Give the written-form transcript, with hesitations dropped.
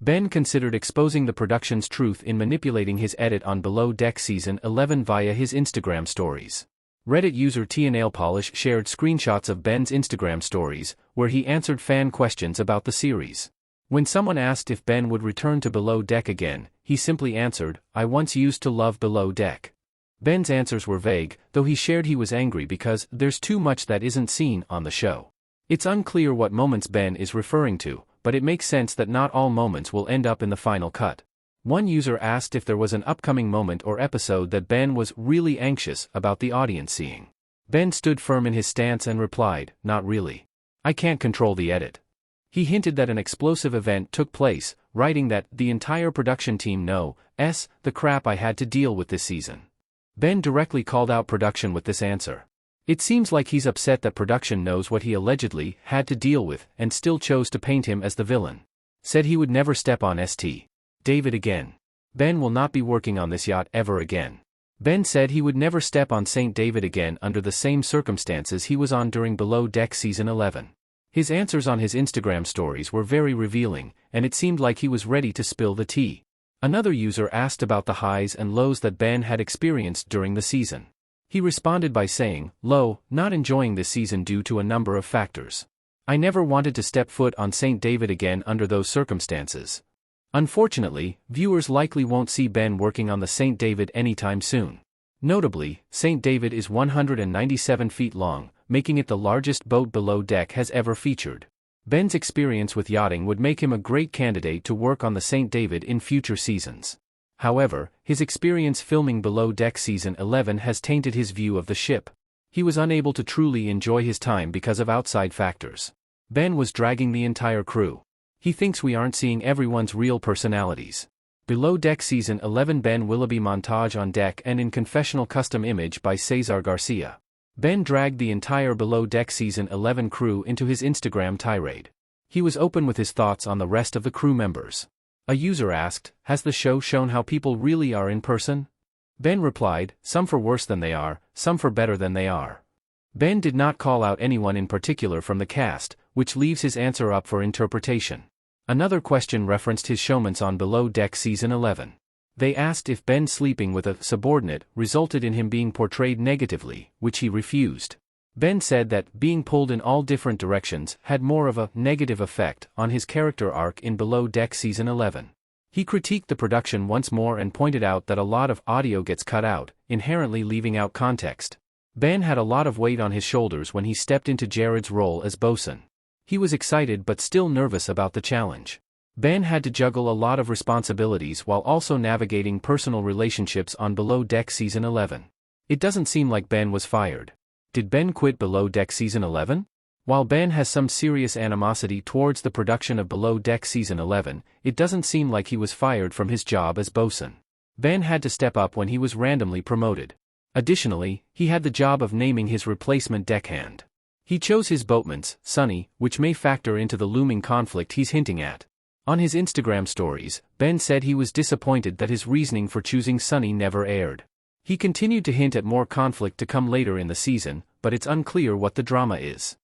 Ben considered exposing the production's truth in manipulating his edit on Below Deck Season 11 via his Instagram stories. Reddit user TNailPolish shared screenshots of Ben's Instagram stories, where he answered fan questions about the series. When someone asked if Ben would return to Below Deck again, he simply answered, "I once used to love Below Deck." Ben's answers were vague, though he shared he was angry because there's too much that isn't seen on the show. It's unclear what moments Ben is referring to, but it makes sense that not all moments will end up in the final cut. One user asked if there was an upcoming moment or episode that Ben was really anxious about the audience seeing. Ben stood firm in his stance and replied, "Not really. I can't control the edit." He hinted that an explosive event took place, writing that the entire production team knows the crap I had to deal with this season. Ben directly called out production with this answer. It seems like he's upset that production knows what he allegedly had to deal with and still chose to paint him as the villain. Said he would never step on St. David again. Ben will not be working on this yacht ever again. Ben said he would never step on St. David again under the same circumstances he was on during Below Deck Season 11. His answers on his Instagram stories were very revealing, and it seemed like he was ready to spill the tea. Another user asked about the highs and lows that Ben had experienced during the season. He responded by saying, "Low, not enjoying this season due to a number of factors. I never wanted to step foot on St. David again under those circumstances. Unfortunately, viewers likely won't see Ben working on the St. David anytime soon." Notably, St. David is 197 feet long, making it the largest boat Below Deck has ever featured. Ben's experience with yachting would make him a great candidate to work on the St. David in future seasons. However, his experience filming Below Deck Season 11 has tainted his view of the ship. He was unable to truly enjoy his time because of outside factors. Ben was dragging the entire crew. He thinks we aren't seeing everyone's real personalities. Below Deck Season 11 Ben Willoughby montage on deck and in confessional custom image by Cesar Garcia. Ben dragged the entire Below Deck Season 11 crew into his Instagram tirade. He was open with his thoughts on the rest of the crew members. A user asked, "Has the show shown how people really are in person?" Ben replied, "Some for worse than they are, some for better than they are." Ben did not call out anyone in particular from the cast, which leaves his answer up for interpretation. Another question referenced his showmance on Below Deck Season 11. They asked if Ben sleeping with a subordinate resulted in him being portrayed negatively, which he refused. Ben said that being pulled in all different directions had more of a negative effect on his character arc in Below Deck Season 11. He critiqued the production once more and pointed out that a lot of audio gets cut out, inherently leaving out context. Ben had a lot of weight on his shoulders when he stepped into Jared's role as bosun. He was excited but still nervous about the challenge. Ben had to juggle a lot of responsibilities while also navigating personal relationships on Below Deck Season 11. It doesn't seem like Ben was fired. Did Ben quit Below Deck Season 11? While Ben has some serious animosity towards the production of Below Deck Season 11, it doesn't seem like he was fired from his job as bosun. Ben had to step up when he was randomly promoted. Additionally, he had the job of naming his replacement deckhand. He chose his boatman's, Sonny, which may factor into the looming conflict he's hinting at. On his Instagram stories, Ben said he was disappointed that his reasoning for choosing Sonny never aired. He continued to hint at more conflict to come later in the season, but it's unclear what the drama is.